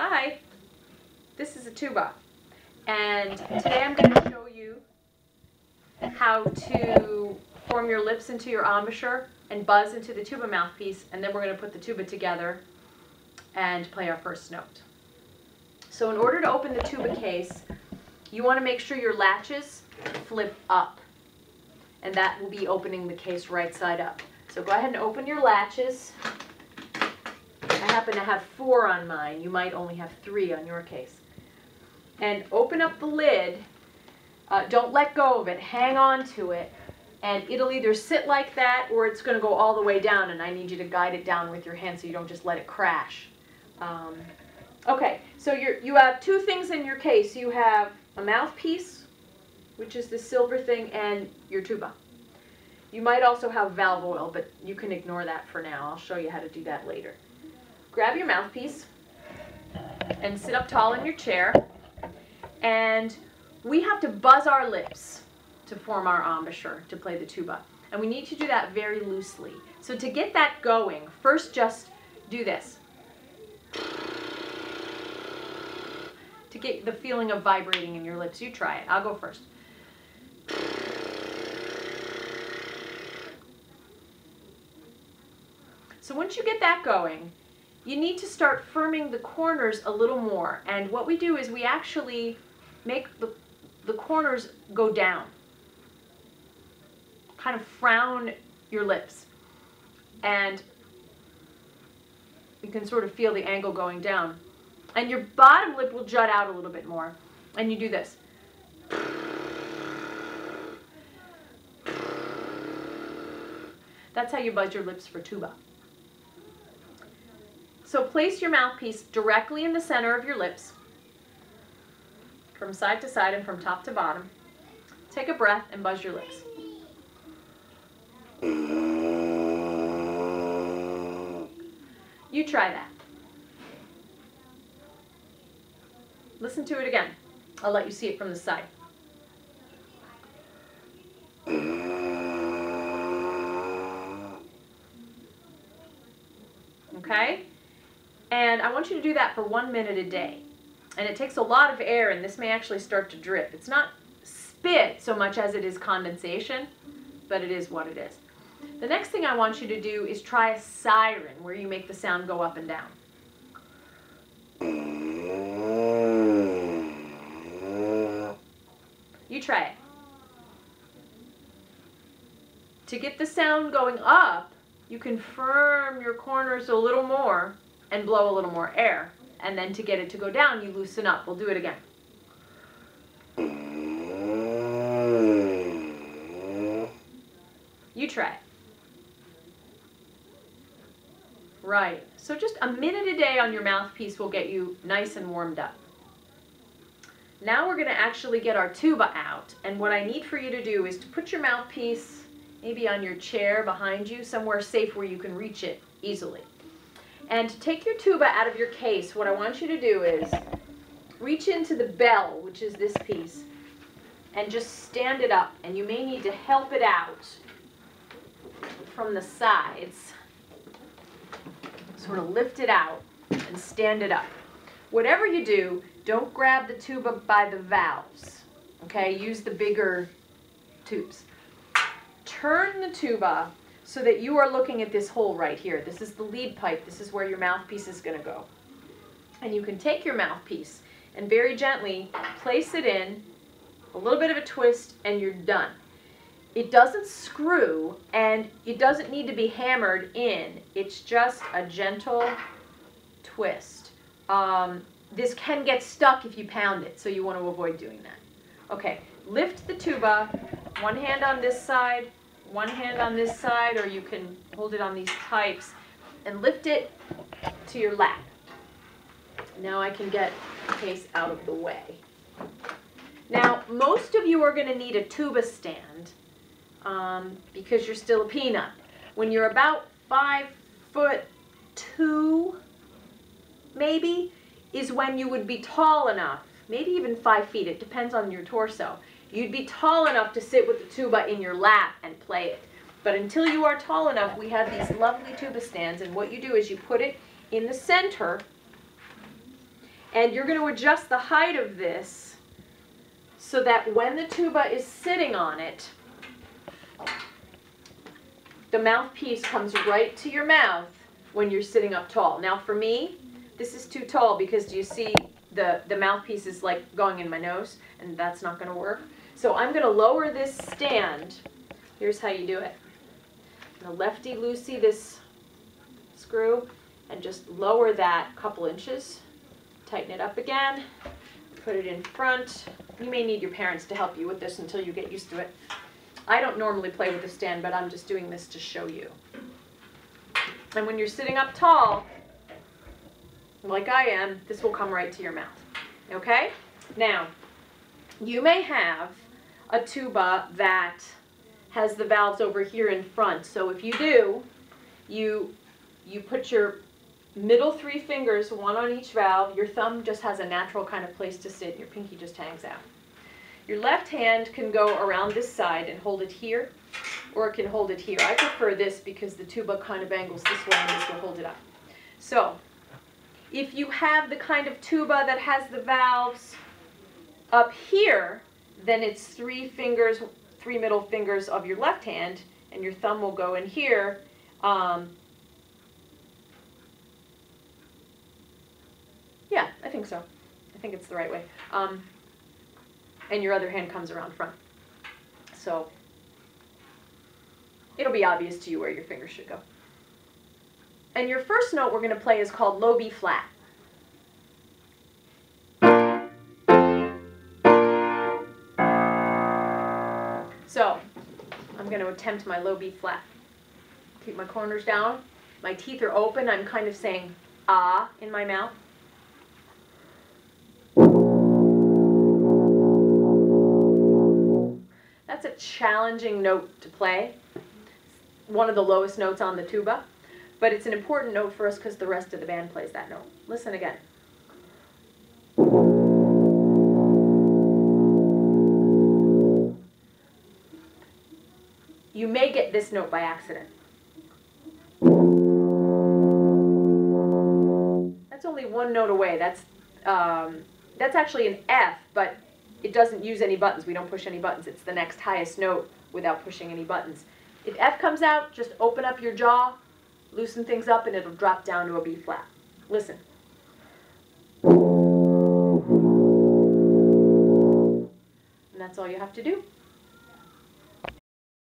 Hi, this is a tuba, and today I'm going to show you how to form your lips into your embouchure and buzz into the tuba mouthpiece, and then we're going to put the tuba together and play our first note. So in order to open the tuba case, you want to make sure your latches flip up, and that will be opening the case right side up. So go ahead and open your latches. I happen to have 4 on mine. You might only have 3 on your case. And open up the lid. Don't let go of it. Hang on to it. And it'll either sit like that or it's going to go all the way down, and I need you to guide it down with your hand so you don't just let it crash. Okay, so you have 2 things in your case. You have a mouthpiece, which is the silver thing, and your tuba. You might also have valve oil, but you can ignore that for now. I'll show you how to do that later. Grab your mouthpiece and sit up tall in your chair, and we have to buzz our lips to form our embouchure to play the tuba, and we need to do that very loosely. So to get that going, first just do this to get the feeling of vibrating in your lips. You try it. I'll go first. So once you get that going, you need to start firming the corners a little more. And what we do is we actually make the corners go down. Kind of frown your lips. And you can sort of feel the angle going down. And your bottom lip will jut out a little bit more. And you do this. That's how you buzz your lips for tuba. So place your mouthpiece directly in the center of your lips, from side to side and from top to bottom. Take a breath and buzz your lips. You try that. Listen to it again. I'll let you see it from the side. Okay? And I want you to do that for 1 minute a day. And it takes a lot of air, and this may actually start to drip. It's not spit so much as it is condensation, but it is what it is. The next thing I want you to do is try a siren, where you make the sound go up and down. You try it. To get the sound going up, you can firm your corners a little more and blow a little more air. And then to get it to go down, you loosen up. We'll do it again. You try it. Right. So just a minute a day on your mouthpiece will get you nice and warmed up. Now we're going to actually get our tuba out. And what I need for you to do is to put your mouthpiece maybe on your chair behind you, somewhere safe where you can reach it easily. And to take your tuba out of your case, what I want you to do is reach into the bell, which is this piece, and just stand it up. And you may need to help it out from the sides. Sort of lift it out and stand it up. Whatever you do, don't grab the tuba by the valves. Okay, use the bigger tubes. Turn the tuba so that you are looking at this hole right here. This is the lead pipe. This is where your mouthpiece is going to go. And you can take your mouthpiece and very gently place it in, a little bit of a twist, and you're done. It doesn't screw, and it doesn't need to be hammered in. It's just a gentle twist. This can get stuck if you pound it, so you want to avoid doing that. Okay, lift the tuba, one hand on this side, one hand on this side, or you can hold it on these pipes, and lift it to your lap. Now I can get the case out of the way. Now, most of you are going to need a tuba stand because you're still a peanut. When you're about 5'2", maybe, is when you would be tall enough, maybe even 5 feet, it depends on your torso. You'd be tall enough to sit with the tuba in your lap and play it. But until you are tall enough, we have these lovely tuba stands, and what you do is you put it in the center, And you're going to adjust the height of this so that when the tuba is sitting on it, the mouthpiece comes right to your mouth when you're sitting up tall. Now for me, this is too tall because do you see the mouthpiece is like going in my nose, and that's not going to work. So I'm going to lower this stand. Here's how you do it. I'm going to lefty-loosey this screw and just lower that a couple inches. Tighten it up again. Put it in front. You may need your parents to help you with this until you get used to it. I don't normally play with the stand, but I'm just doing this to show you. And when you're sitting up tall, like I am, this will come right to your mouth. Okay? Now, you may have a tuba that has the valves over here in front. So if you do, you put your middle 3 fingers, one on each valve. Your thumb just has a natural kind of place to sit. Your pinky just hangs out. Your left hand can go around this side and hold it here, or it can hold it here. I prefer this because the tuba kind of angles this way and this will hold it up. So, if you have the kind of tuba that has the valves up here, then it's 3 fingers, 3 middle fingers of your left hand, and your thumb will go in here. Yeah, I think so. I think it's the right way. And your other hand comes around front. So it'll be obvious to you where your fingers should go. And your first note we're going to play is called low B flat. So I'm going to attempt my low B flat. Keep my corners down. My teeth are open. I'm kind of saying ah in my mouth. That's a challenging note to play. One of the lowest notes on the tuba. But it's an important note for us because the rest of the band plays that note. Listen again. You may get this note by accident. That's only one note away. That's actually an F, but it doesn't use any buttons. We don't push any buttons. It's the next highest note without pushing any buttons. If F comes out, just open up your jaw, loosen things up, and it'll drop down to a B flat. Listen. And that's all you have to do.